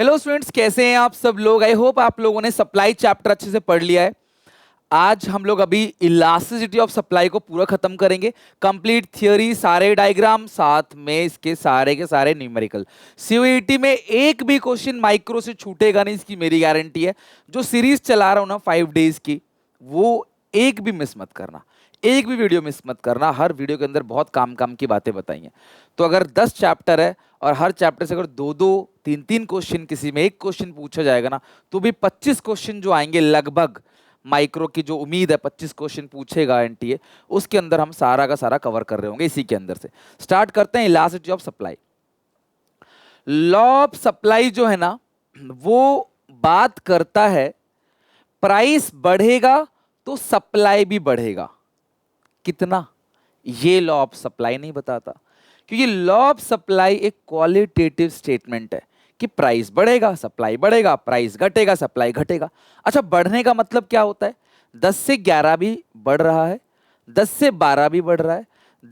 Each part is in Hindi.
हेलो स्टूडेंट्स, कैसे हैं आप सब लोग। आई होप आप लोगों ने सप्लाई चैप्टर अच्छे से पढ़ लिया है। आज हम लोग अभी इलास्टिसिटी ऑफ सप्लाई को पूरा खत्म करेंगे। कंप्लीट थियोरी, सारे डायग्राम, साथ में इसके सारे के सारे न्यूमेरिकल। सीयूईटी में एक भी क्वेश्चन माइक्रो से छूटेगा नहीं, इसकी मेरी गारंटी है। जो सीरीज चला रहा हूं ना 5 डेज की, वो एक भी मिस मत करना, एक भी वीडियो मिस मत करना। हर वीडियो के अंदर बहुत काम काम की बातें बताई हैं। तो अगर 10 चैप्टर है और हर चैप्टर से अगर दो दो तीन तीन क्वेश्चन, किसी में एक क्वेश्चन पूछा जाएगा ना, तो भी 25 क्वेश्चन जो आएंगे लगभग। माइक्रो की जो उम्मीद है 25 क्वेश्चन पूछेगा एनटीए, उसके अंदर हम सारा का सारा कवर कर रहे होंगे। इसी के अंदर से स्टार्ट करते हैं। Elasticity of supply, law of supply जो है ना, वो बात करता है प्राइस बढ़ेगा तो सप्लाई भी बढ़ेगा। कितना, ये लॉ ऑफ सप्लाई नहीं बताता, क्योंकि लॉ ऑफ सप्लाई एक क्वालिटेटिव स्टेटमेंट है कि प्राइस बढ़ेगा सप्लाई बढ़ेगा, प्राइस घटेगा सप्लाई घटेगा। अच्छा, बढ़ने का मतलब क्या होता है? 10 से 11 भी बढ़ रहा है, 10 से 12 भी बढ़ रहा है,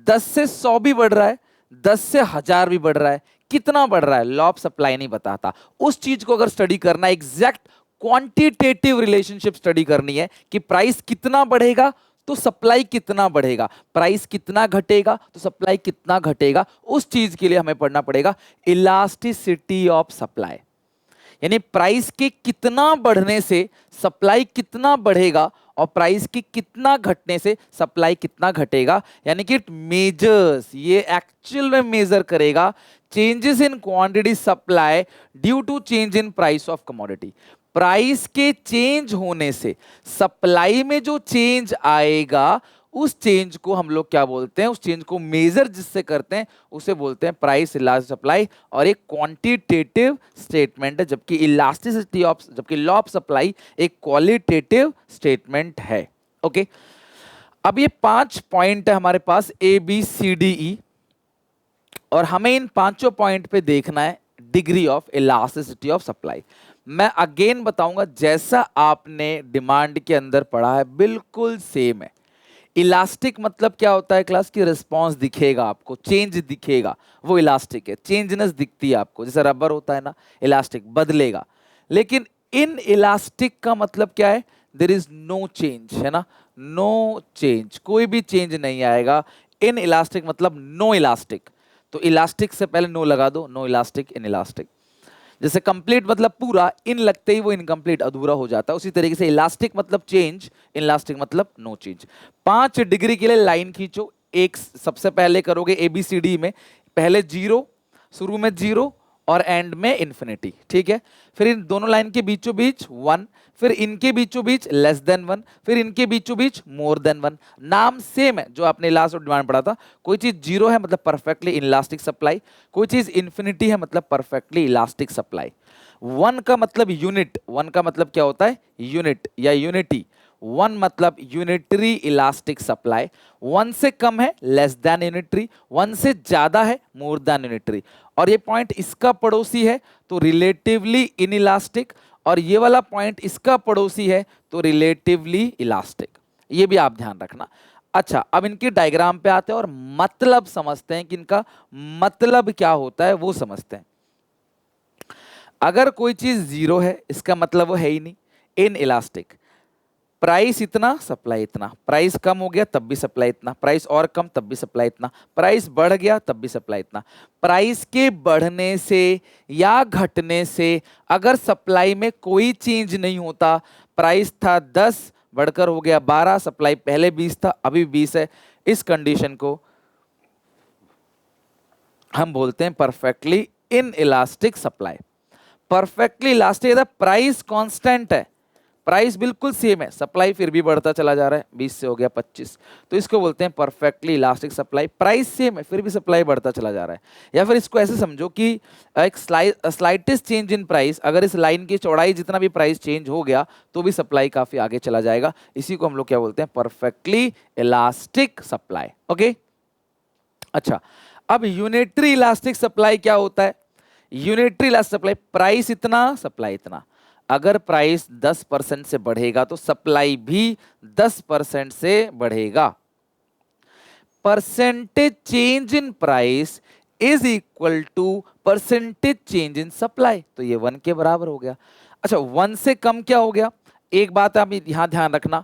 10 से 100 भी बढ़ रहा है, 10 से 1000 भी बढ़ रहा है। कितना बढ़ रहा है लॉ ऑफ सप्लाई नहीं बताता। उस चीज को अगर स्टडी करना, एग्जैक्ट क्वांटिटेटिव रिलेशनशिप स्टडी करनी है कि प्राइस कितना बढ़ेगा तो सप्लाई कितना बढ़ेगा, प्राइस कितना घटेगा तो सप्लाई कितना घटेगा, उस चीज के लिए हमें पढ़ना पड़ेगा इलास्टिसिटी ऑफ सप्लाई। यानी प्राइस के कितना बढ़ने से सप्लाई कितना बढ़ेगा और प्राइस की कितना घटने से सप्लाई कितना घटेगा। यानी कि इट मेजर्स, ये एक्चुअल में मेजर करेगा changes in quantity supply due to change in price of commodity. Price के चेंज होने से सप्लाई में जो चेंज आएगा, उस चेंज को हम लोग क्या बोलते हैं, उस चेंज को मेजर जिससे करते हैं उसे बोलते हैं प्राइस इलास्टिक सप्लाई। और एक क्वांटिटेटिव स्टेटमेंट है, जबकि लॉ ऑफ सप्लाई एक क्वालिटेटिव स्टेटमेंट है। ओके, अब ये 5 पॉइंट है हमारे पास, A B C D E, और हमें इन 5 पॉइंट पे देखना है degree of elasticity of supply. मैं अगेन बताऊंगा, जैसा आपने डिमांड के अंदर पढ़ा है बिल्कुल सेम है। इलास्टिक मतलब क्या होता है क्लास की, रिस्पॉन्स दिखेगा आपको, चेंज दिखेगा, वो इलास्टिक है। चेंजनेस दिखती है आपको, जैसे रबर होता है ना, इलास्टिक बदलेगा। लेकिन इन इलास्टिक का मतलब क्या है? देयर इज नो चेंज, है ना, नो चेंज, कोई भी चेंज नहीं आएगा। इन इलास्टिक मतलब नो इलास्टिक, तो इलास्टिक से पहले नो लगा दो, नो इलास्टिक, इन इलास्टिक। जैसे कंप्लीट मतलब पूरा, इन लगते ही वो इनकम्प्लीट अधूरा हो जाता है, उसी तरीके से इलास्टिक मतलब चेंज, इलास्टिक मतलब नो चेंज। 5 डिग्री के लिए लाइन खींचो। एक सबसे पहले करोगे एबीसीडी में, पहले 0, शुरू में 0 और एंड में इन्फिनिटी, ठीक है। फिर इन दोनों लाइन के बीचों बीच 1, फिर इनके बीचों बीच लेस देन 1, फिर इनके बीचों बीच मोर देन 1। नाम सेम है जो आपने लास्ट और डिमांड पढ़ा था। कोई चीज 0 है मतलब परफेक्टली इलास्टिक सप्लाई, कोई चीज इन्फिनिटी है मतलब परफेक्टली इलास्टिक सप्लाई। 1 का मतलब यूनिट, 1 का मतलब क्या होता है? यूनिट या यूनिटी। 1 मतलब यूनिटरी इलास्टिक सप्लाई, 1 से कम है लेस देन यूनिटरी, 1 से ज्यादा है मोर देन यूनिटरी। और ये पॉइंट इसका पड़ोसी है तो रिलेटिवली इनइलास्टिक, और ये वाला पॉइंट इसका पड़ोसी है तो रिलेटिवली इलास्टिक। ये भी आप ध्यान रखना। अच्छा, अब इनके डायग्राम पे आते हैं और मतलब समझते हैं कि इनका मतलब क्या होता है, वो समझते हैं। अगर कोई चीज 0 है, इसका मतलब वो है ही नहीं, इन इलास्टिक। प्राइस इतना सप्लाई इतना, प्राइस कम हो गया तब भी सप्लाई इतना, प्राइस और कम तब भी सप्लाई इतना, प्राइस बढ़ गया तब भी सप्लाई इतना। प्राइस के बढ़ने से या घटने से अगर सप्लाई में कोई चेंज नहीं होता, प्राइस था 10 बढ़कर हो गया 12, सप्लाई पहले 20 था अभी 20 है, इस कंडीशन को हम बोलते हैं perfectly in elastic supply. Perfectly elastic, price constant है, प्राइस बिल्कुल सेम है, सप्लाई फिर भी बढ़ता चला जा रहा है, 20 से हो गया 25, तो इसको बोलते हैं perfectly elastic supply. Price same है फिर भी सप्लाई बढ़ता चला जा रहा है। या फिर इसको ऐसे समझो कि एक स्लाइटेस्ट चेंज इन प्राइस, अगर इस लाइन की चौड़ाई जितना भी प्राइस चेंज हो गया तो भी सप्लाई काफी आगे चला जाएगा। इसी को हम लोग क्या बोलते हैं? Perfectly elastic supply. ओके, अच्छा, अब यूनिटरी इलास्टिक सप्लाई क्या होता है? यूनिटरी इलास्टिक सप्लाई, प्राइस इतना सप्लाई इतना। अगर प्राइस 10% से बढ़ेगा तो सप्लाई भी 10% से बढ़ेगा। Percentage change in price is equal to percentage change in supply, तो ये 1 के बराबर हो गया। अच्छा 1 से कम क्या हो गया, एक बात आप यहां ध्यान रखना,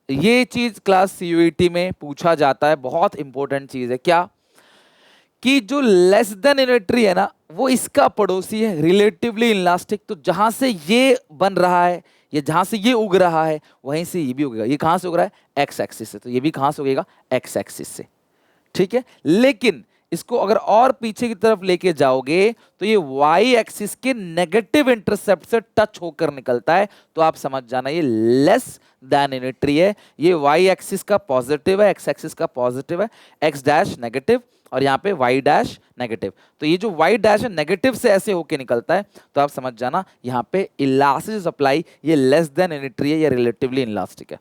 ये चीज क्लास सीयूईटी में पूछा जाता है, बहुत इंपॉर्टेंट चीज है, क्या कि जो लेस देन यूनिटरी है ना वो इसका पड़ोसी है, रिलेटिवली इनलास्टिक। तो जहां से ये बन रहा है या जहां से ये उग रहा है वहीं से ये भी उगेगा। ये कहां से उग रहा है, एक्स एक्सिस से, तो ये भी कहां से उगेगा, एक्स एक्सिस से, ठीक है। लेकिन इसको अगर और पीछे की तरफ लेके जाओगे तो ये वाई एक्सिस के नेगेटिव इंटरसेप्ट से टच होकर निकलता है, तो आप समझ जाना ये लेस देन यूनिटरी है। ये वाई एक्सिस का पॉजिटिव है, एक्स एक्सिस का पॉजिटिव है, एक्स डैश नेगेटिव और यहाँ पे वाई डैश नेगेटिव। तो ये जो वाई डैश है नेगेटिव से ऐसे होके निकलता है, तो आप समझ जाना यहाँ पे इलास्टिक सप्लाई ये लेस देन यूनिटरी है या रिलेटिवली इलास्टिक है।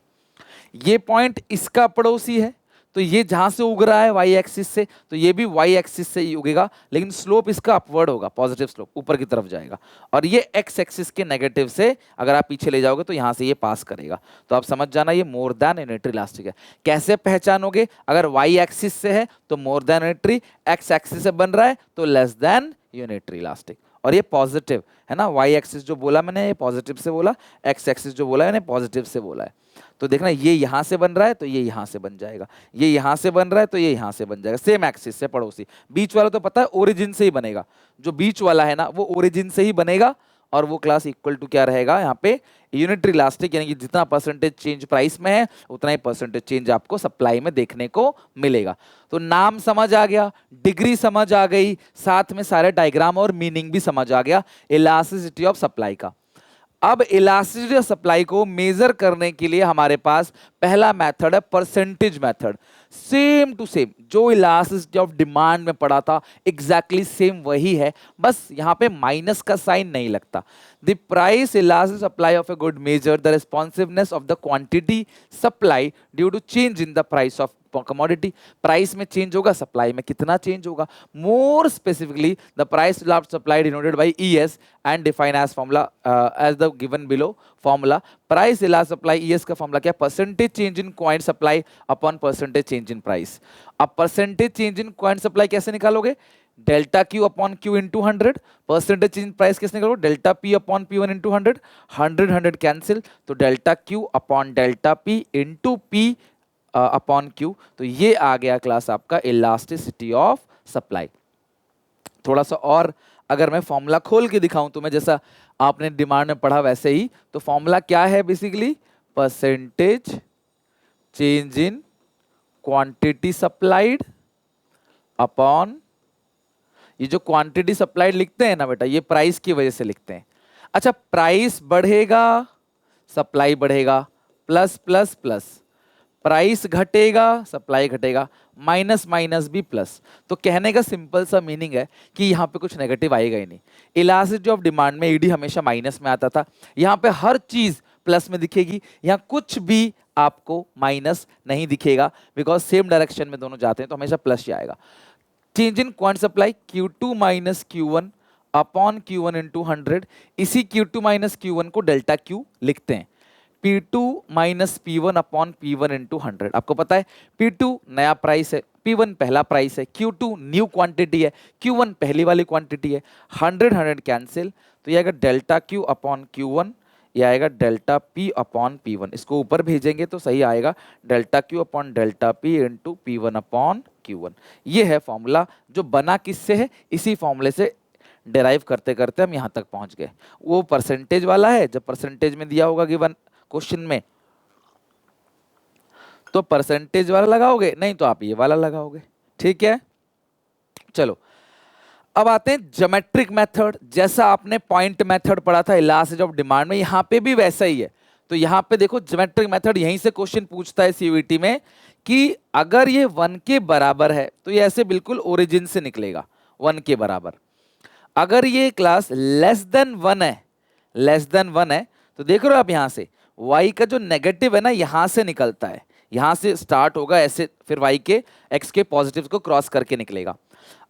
ये पॉइंट इसका पड़ोसी है, तो ये जहां से उग रहा है वाई एक्सिस से, तो ये भी वाई एक्सिस से ही उगेगा, लेकिन स्लोप इसका अपवर्ड होगा, पॉजिटिव स्लोप ऊपर की तरफ जाएगा। और ये एक्स एक्सिस के नेगेटिव से अगर आप पीछे ले जाओगे तो यहां से ये पास करेगा, तो आप समझ जाना ये मोर देन यूनिटरी इलास्टिक है। कैसे पहचानोगे, अगर वाई एक्सिस से है तो more than unitary, x axis से बन रहा है तो लेस देन यूनिटरी इलास्टिक। और ये पॉजिटिव है ना, वाई एक्सिस जो बोला मैंने ये पॉजिटिव से बोला, एक्स एक्सिस जो बोला मैंने पॉजिटिव से बोला है। तो देखना ये यहां से बन रहा है तो ये यहां से बन जाएगा, ये यहां से बन रहा है तो ये यहां से बन जाएगा, सेम एक्सिस से पड़ोसी। बीच वाला तो पता है ओरिजिन से ही बनेगा, जो बीच वाला है ना वो ओरिजिन से ही बनेगा, और वो क्लास इक्वल टू क्या रहेगा यहाँ पे, यूनिटरी इलास्टिक, यानी कि जितना परसेंटेज चेंज प्राइस में है उतना ही परसेंटेज चेंज आपको सप्लाई में देखने को मिलेगा। तो नाम समझ आ गया, डिग्री समझ आ गई, साथ में सारे डायग्राम और मीनिंग भी समझ आ गया इलास्टिसिटी ऑफ सप्लाई का। अब इलास्टिसिटी ऑफ सप्लाई को मेजर करने के लिए हमारे पास पहला मेथड है percentage method. Same to same जो इलास्टिसिटी ऑफ डिमांड में पढ़ा था एग्जैक्टली सेम वही है, बस यहाँ पे माइनस का साइन नहीं लगता। The price elastic supply of a good measure the responsiveness of the quantity supply due to change in the price of commodity. Price में चेंज होगा, सप्लाई में कितना चेंज होगा। More specifically the price supply denoted by ES and define as formula as the given below formula. Price elastic supply ES का फॉर्मूला क्या, percentage change in quantity supply upon percentage change in price. अब percentage change in quantity supply कैसे निकालोगे, delta Q upon Q into 100। Percentage change price कैसे निकालोगे, delta P upon P1 into 100, 100 cancel, तो delta Q upon delta P into P upon Q। तो ये आ गया क्लास आपका इलास्टिसिटी ऑफ सप्लाई। थोड़ा सा और अगर मैं फॉर्मूला खोल के दिखाऊं तो मैं, जैसा आपने डिमांड में पढ़ा वैसे ही, तो फॉर्मूला क्या है basically, percentage change in quantity supplied upon, ये जो क्वांटिटी सप्लाइड लिखते हैं ना बेटा ये प्राइस की वजह से लिखते हैं। अच्छा प्राइस बढ़ेगा सप्लाई बढ़ेगा, प्लस प्लस प्लस, प्राइस घटेगा सप्लाई घटेगा, माइनस माइनस भी प्लस। तो कहने का सिंपल सा मीनिंग है कि यहाँ पे कुछ नेगेटिव आएगा ही नहीं। इलास्टिसिटी ऑफ डिमांड में ईडी हमेशा माइनस में आता था, यहाँ पे हर चीज प्लस में दिखेगी, यहाँ कुछ भी आपको माइनस नहीं दिखेगा, बिकॉज सेम डायरेक्शन में दोनों जाते हैं तो हमेशा प्लस ही आएगा। Change in quantity supply Q2 minus Q1 upon Q1 into 100, इसी Q2 माइनस Q1 को डेल्टा Q लिखते हैं। P2 minus P1 upon P1 into 100, आपको पता है P2 नया प्राइस है, P1 पहला प्राइस है, Q2 न्यू क्वांटिटी है, Q1 पहली वाली क्वांटिटी है, 100 कैंसिल, तो ये आएगा डेल्टा Q अपॉन Q1, ये आएगा डेल्टा P अपॉन P1। इसको ऊपर भेजेंगे तो सही आएगा delta Q upon delta P into P1 upon Q1। ये है फॉर्मूला जो बना किससे है, इसी फॉर्मूले से डेराइव करते करते हम यहाँ तक पहुँच गए। वो परसेंटेज वाला है, जब परसेंटेज में दिया होगा गिवन क्वेश्चन में तो परसेंटेज वाला लगाओगे, नहीं तो आप ये वाला लगाओगे, ठीक है। चलो अब आते हैं ज्योमेट्रिक मेथड। जैसा आपने पॉइंट मेथड पढ़ा था इलास्टिसिटी ऑफ डिमांड में, यहाँ पे भी वैसा ही है। तो यहाँ पे देखो ज्योमेट्रिक मेथड, यहीं से क्वेश्चन पूछता है सीयूईटी में कि अगर ये 1 के बराबर है तो ये ऐसे बिल्कुल ओरिजिन से निकलेगा 1 के बराबर। अगर ये क्लास लेस देन 1 है, लेस देन 1 है, तो देख रहे हो आप यहाँ से y का जो नेगेटिव है ना यहां से निकलता है, यहां से स्टार्ट होगा ऐसे, फिर y के x के पॉजिटिव को क्रॉस करके निकलेगा।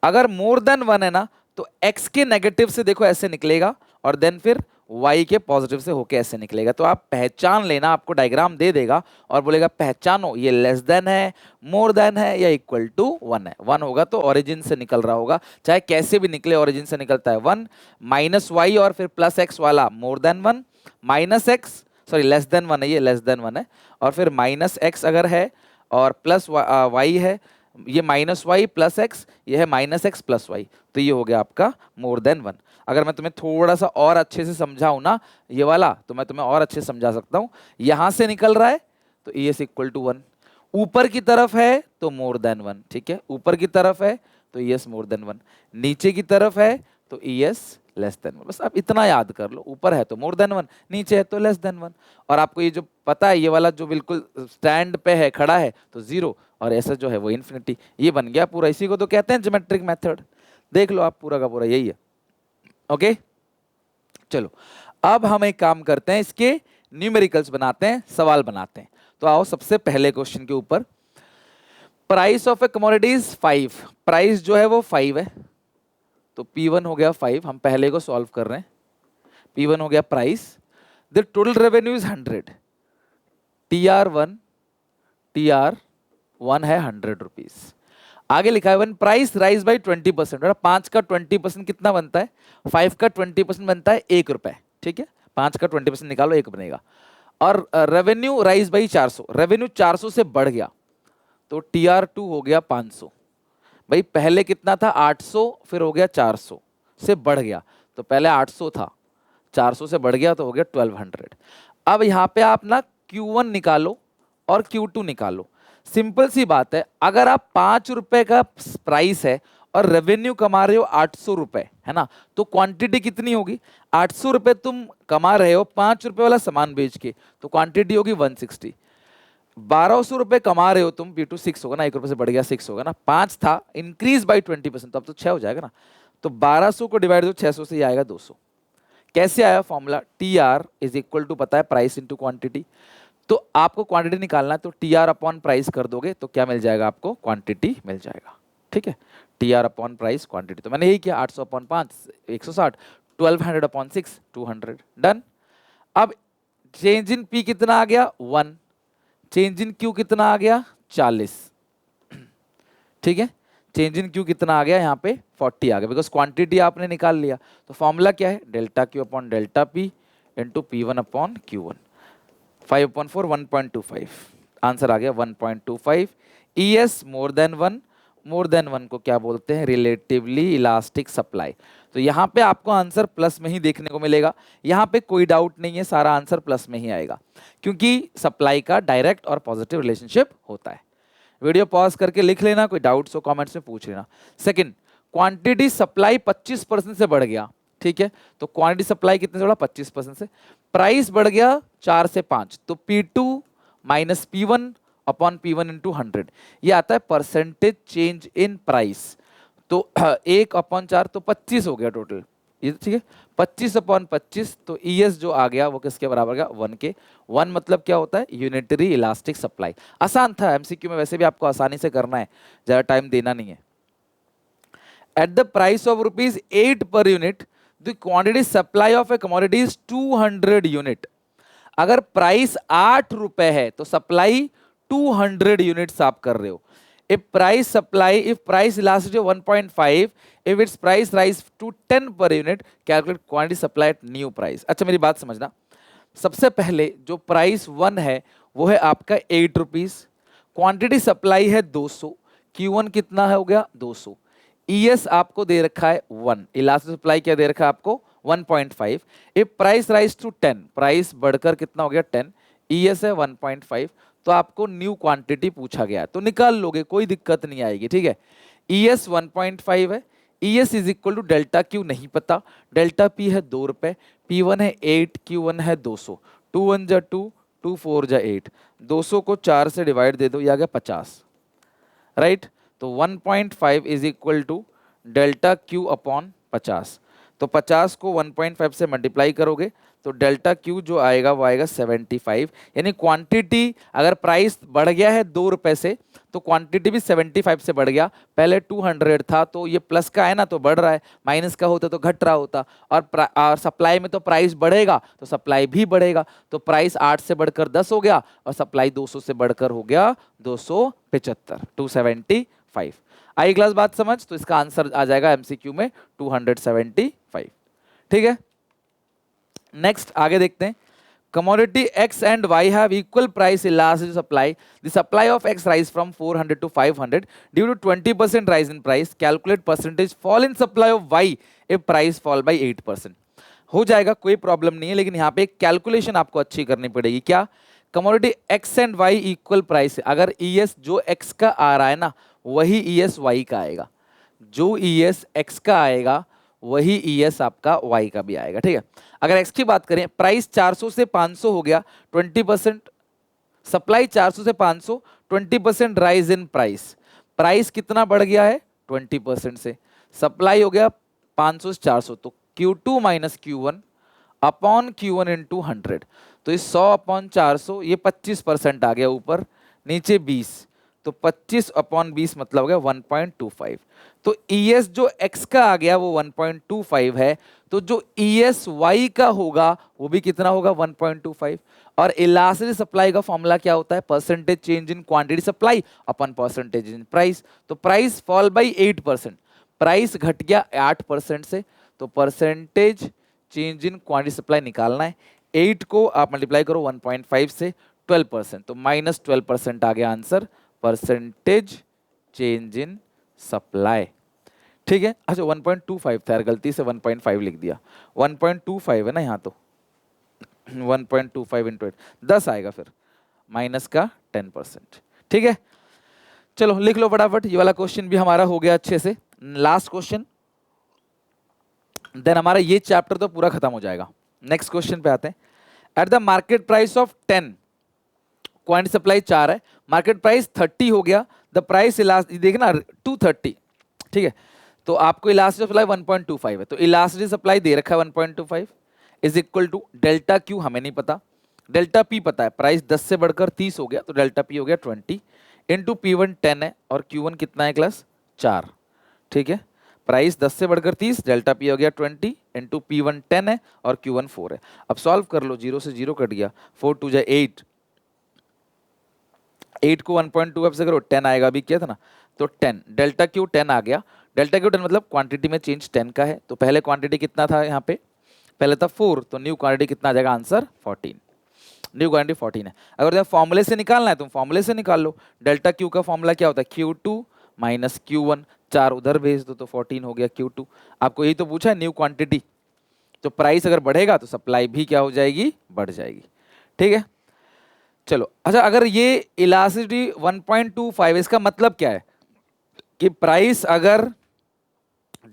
अगर मोर देन 1 है ना तो x के नेगेटिव से देखो ऐसे निकलेगा और देन फिर y के पॉजिटिव से होके ऐसे निकलेगा। तो आप पहचान लेना, आपको डायग्राम दे देगा और बोलेगा पहचानो ये लेस देन है, मोर देन है या इक्वल टू 1 है। 1 होगा तो ओरिजिन से निकल रहा होगा, चाहे कैसे भी निकले ओरिजिन से निकलता है 1। माइनस वाई और फिर प्लस एक्स वाला मोर than 1, minus x sorry less than 1 है, ये लेस देन 1 है, और फिर माइनस एक्स अगर है और प्लस वाई है, ये माइनस वाई प्लस एक्स, ये है माइनस एक्स प्लस वाई, तो ये हो गया आपका मोर देन 1। अगर मैं तुम्हें थोड़ा सा और अच्छे से समझाऊं ना ये वाला, तो मैं तुम्हें और अच्छे से समझा सकता हूं। यहां से निकल रहा है तो ई एस इक्वल टू 1, ऊपर की तरफ है तो मोर देन 1, ठीक है, ऊपर की तरफ है तो ई एस मोर देन 1, नीचे की तरफ है तो ई एस लेस देन 1। बस आप इतना याद कर लो, ऊपर है तो मोर देन 1, नीचे है तो लेस देन 1। और आपको ये जो पता है, ये वाला जो बिल्कुल स्टैंड पे है, खड़ा है, तो 0, और ऐसा जो है वो इन्फिनिटी। ये बन गया पूरा, इसी को तो कहते हैं ज्योमेट्रिक मेथड। देख लो आप, पूरा का पूरा यही है। ओके चलो, अब हम एक काम करते हैं, इसके न्यूमेरिकल्स बनाते हैं, सवाल बनाते हैं। तो आओ सबसे पहले क्वेश्चन के ऊपर, price of A commodity is 5, price जो है वो 5 है, तो P1 हो गया 5, हम पहले को सॉल्व कर रहे हैं। P1 हो गया price, the total revenue is 100, TR1 है 100 रुपीज। आगे लिखा है वन प्राइस राइज बाई 20%, 5 का 20% कितना बनता है, 5 का 20% बनता है 1 रुपए, ठीक है, 5 का 20% निकालो 1 बनेगा। और रेवेन्यू राइज बाई 400, रेवेन्यू 400 से बढ़ गया तो TR2 हो गया 500। भाई पहले कितना था 800, फिर हो गया 400 से बढ़ गया, तो पहले 800 था, 400 से बढ़ गया तो हो गया 1200। अब यहाँ पे आप ना Q1 निकालो और Q2 निकालो। सिंपल सी बात है, अगर आप 5 रुपए का प्राइस है और रेवेन्यू कमा रहे हो 800 रुपए, है ना, तो क्वांटिटी कितनी होगी, 800 रुपए तुम कमा रहे हो 5 रुपए वाला सामान बेच के, तो क्वांटिटी होगी 160। 1200 रुपए कमा रहे हो तुम, P2 6 होगा ना, 1 रुपए से बढ़ गया 6 होगा ना, 5 था इंक्रीज बाई 20%, तो अब तो 6 हो जाएगा ना। तो 1200 को डिवाइड दो 600 से, आएगा 200। कैसे आया formula, TR is equal to पता है प्राइस इंटू क्वांटिटी, तो आपको क्वांटिटी निकालना है, तो TR अपॉन प्राइस कर दोगे तो क्या मिल जाएगा आपको, क्वांटिटी मिल जाएगा, ठीक है, TR अपॉन प्राइस क्वांटिटी। तो मैंने यही किया, 800 अपॉन 5 160, 1200 अपॉन 6 200, डन। अब चेंज इन P कितना आ गया 1, चेंज इन Q कितना आ गया 40, ठीक है, चेंज इन Q कितना आ गया यहाँ पे 40 आ गया, बिकॉज क्वांटिटी आपने निकाल लिया। तो फॉर्मूला क्या है, delta Q upon delta P into P1 upon Q1, 5/4 1.25, answer आ गया 1.25। ES more than 1, more than 1 को क्या बोलते हैं, रिलेटिवली इलास्टिक सप्लाई। तो यहाँ पे आपको आंसर प्लस में ही देखने को मिलेगा, यहाँ पे कोई डाउट नहीं है, सारा आंसर प्लस में ही आएगा, क्योंकि सप्लाई का डायरेक्ट और पॉजिटिव रिलेशनशिप होता है। वीडियो पॉज करके लिख लेना, कोई डाउट्स हो कमेंट्स में पूछ लेना। सेकंड, क्वांटिटी सप्लाई 25% से बढ़ गया, ठीक है, तो क्वांटिटी सप्लाई कितने से बढ़ा 25% से, प्राइस बढ़ गया 4 से 5, तो P2 minus P1 upon P1 into 100, ये आता है परसेंटेज चेंज इन प्राइस। तो 1/4 तो 25 हो गया टोटल, ये ठीक है, 25/25, तो ES जो आ गया वो किसके बराबर गया 1 के। 1 मतलब क्या होता है, यूनिटरी इलास्टिक सप्लाई। आसान था, MCQ में वैसे भी आपको आसानी से करना है, ज्यादा टाइम देना नहीं है। At the price of ₹8 per unit the quantity supply of A commodity is 200 unit. अगर प्राइस 8 रुपए है तो सप्लाई 200 यूनिट्स आप कर रहे हो। if price elasticity of 1.5, if its price rise to 10 per unit, calculate quantity supply at new price। अच्छा मेरी बात समझना, सबसे पहले जो प्राइस 1 है वो है आपका 8 रुपीज, क्वांटिटी सप्लाई है 200, Q1 कितना है हो गया 200, ES आपको दे रखा है 1, इलास्टिक सप्लाई क्या दे रखा है आपको 1.5। if price rise to 10, price बढ़कर कितना हो गया 10, ES है 1.5, तो आपको न्यू क्वांटिटी पूछा गया, तो निकाल लोगे, कोई दिक्कत नहीं आएगी, ठीक है। ES 1.5 है, ES is equal to delta Q नहीं पता, डेल्टा P है 2 रुपए, P1 है 8, Q1 है 200, 2 1 जा 2, 2 4 जा 8, 200 को 4 से डिवाइड दे दो, ये आ गया 50, राइट। तो 1.5 is equal to delta Q upon 50, तो 50 को 1.5 से मल्टीप्लाई करोगे तो डेल्टा क्यू जो आएगा वो आएगा 75। यानी क्वांटिटी अगर प्राइस बढ़ गया है 2 रुपए से तो क्वांटिटी भी 75 से बढ़ गया। पहले 200 था तो ये प्लस का है ना तो बढ़ रहा है, माइनस का होता तो घट रहा होता। और सप्लाई में तो प्राइस बढ़ेगा तो सप्लाई भी बढ़ेगा, तो प्राइस 8 से बढ़कर 10 हो गया और सप्लाई 200 से बढ़कर हो गया 275, 275। आई क्लास बात समझ? तो इसका आंसर आ जाएगा एमसीक्यू में 275। ठीक है, नेक्स्ट आगे देखते हैं। commodity X and Y have equal price elasticity to supply. The supply of X rise from 400 to 500 due to 20% rise in price. Calculate percentage fall in supply of Y if price fall by 8%. हो जाएगा, कोई प्रॉब्लम नहीं है, लेकिन यहाँ पे एक कैलकुलेशन आपको अच्छी करनी पड़ेगी। क्या? Commodity X and Y equal price है। अगर ES जो X का आ रहा है ना वही ES Y का आएगा, जो ES X का आएगा वही ES आपका Y का भी आएगा। ठीक है, अगर X की बात करें, प्राइस 400 से 500 हो गया 20%, सप्लाई 400 से 500, 20% राइज इन प्राइस। प्राइस कितना बढ़ गया है? 20% से। सप्लाई हो गया 500 से 400, तो Q2 minus Q1 upon Q1 into 100, तो इस 100 अपॉन 400 ये 25% आ गया ऊपर, नीचे 20, तो 25 अपॉन 20 मतलब हो गया 1.25। तो ES जो X का आ गया वो 1.25 है, तो जो ES Y का होगा वो भी कितना होगा? 1.25। और इलास्टिक सप्लाई का फॉर्मूला क्या होता है? Percentage change in quantity supply upon percentage in price. तो प्राइस फॉल बाई 8%, प्राइस घट गया 8% से, तो percentage change in quantity supply निकालना है। 8 को आप मल्टीप्लाई करो 1.5 से, 12%, तो माइनस 12% आ गया answer, percentage change in supply. ठीक है, अच्छा 1.25 था यार, गलती से 1.5 लिख दिया। 1.25 है ना यहाँ, तो 1.25 इंटू 8 10 आएगा, फिर माइनस का 10%। ठीक है, चलो लिख लो फटाफट। ये वाला क्वेश्चन भी हमारा हो गया अच्छे से। लास्ट क्वेश्चन, देन हमारा ये चैप्टर तो पूरा खत्म हो जाएगा। नेक्स्ट क्वेश्चन पे आते हैं। At the market price of 10, quantity supply 4 है, मार्केट प्राइस 30 हो गया, द प्राइस इलास्टिक देखना 230। ठीक है, तो आपको इलास्टिक सप्लाई 1.25 है, तो इलास्टिक सप्लाई दे रखा है 1.25 is equal to delta Q हमें नहीं पता, डेल्टा पी पता है, प्राइस 10 से बढ़कर 30 हो गया तो डेल्टा पी हो गया 20 इंटू P1 10 है और Q1 कितना है क्लास? 4। ठीक है, प्राइस 10 से बढ़कर 30, डेल्टा पी हो गया 20 इंटू P1 10 है और Q1 4 है। अब सॉल्व कर लो, 0 से 0 कट गया, 4 2 जा 8, 8 को 1.25 से करो 10 आएगा, अभी क्या था ना, तो 10 डेल्टा क्यू 10 आ गया। डेल्टा क्यू 10 मतलब क्वांटिटी में चेंज 10 का है, तो पहले क्वांटिटी कितना था यहाँ पे? पहले था 4, तो न्यू क्वांटिटी कितना आ जाएगा? आंसर 14, न्यू क्वांटिटी 14 है। अगर तुम्हें फॉर्मूले से निकालना है तुम फॉर्मूले से निकाल लो। डेल्टा क्यू का फॉर्मूला क्या होता है? Q2 माइनस Q1, 4 उधर भेज दो तो 14 हो गया Q2। आपको यही तो पूछा है न्यू क्वांटिटी, तो प्राइस अगर बढ़ेगा तो सप्लाई भी क्या हो जाएगी? बढ़ जाएगी। ठीक है, चलो अच्छा, अगर ये इलास्टिसिटी 1.25, इसका मतलब क्या है कि प्राइस अगर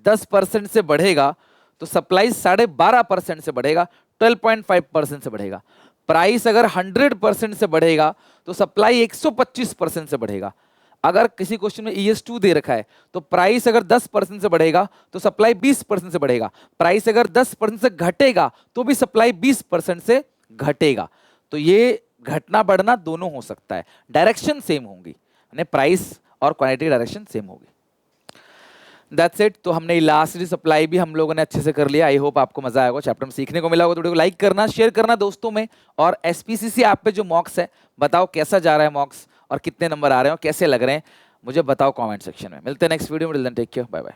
10% से बढ़ेगा तो सप्लाई 12.5% से बढ़ेगा, 12.5% से बढ़ेगा। प्राइस अगर 100% से बढ़ेगा तो सप्लाई 125% से बढ़ेगा। अगर किसी क्वेश्चन में ES2 दे रखा है तो प्राइस अगर 10% से बढ़ेगा तो सप्लाई 20% से बढ़ेगा। प्राइस अगर 10% से घटेगा तो भी सप्लाई 20% से घटेगा। तो ये घटना बढ़ना दोनों हो सकता है, डायरेक्शन सेम होंगी, यानी प्राइस और क्वांटिटी डायरेक्शन सेम होगी। That's it. तो हमने इलास्टिसिटी सप्लाई भी हम लोगों ने अच्छे से कर लिया। आई होप आपको मजा आएगा, चैप्टर में सीखने को मिला होगा। तो वीडियो को लाइक करना, शेयर करना दोस्तों में, और SPCC ऐप पे जो मॉक्स है बताओ कैसा जा रहा है मॉक्स और कितने नंबर आ रहे हैं और कैसे लग रहे हैं, मुझे बताओ कमेंट सेक्शन में। मिलते हैं नेक्स्ट वीडियो में, टेक केयर, बाय बाय।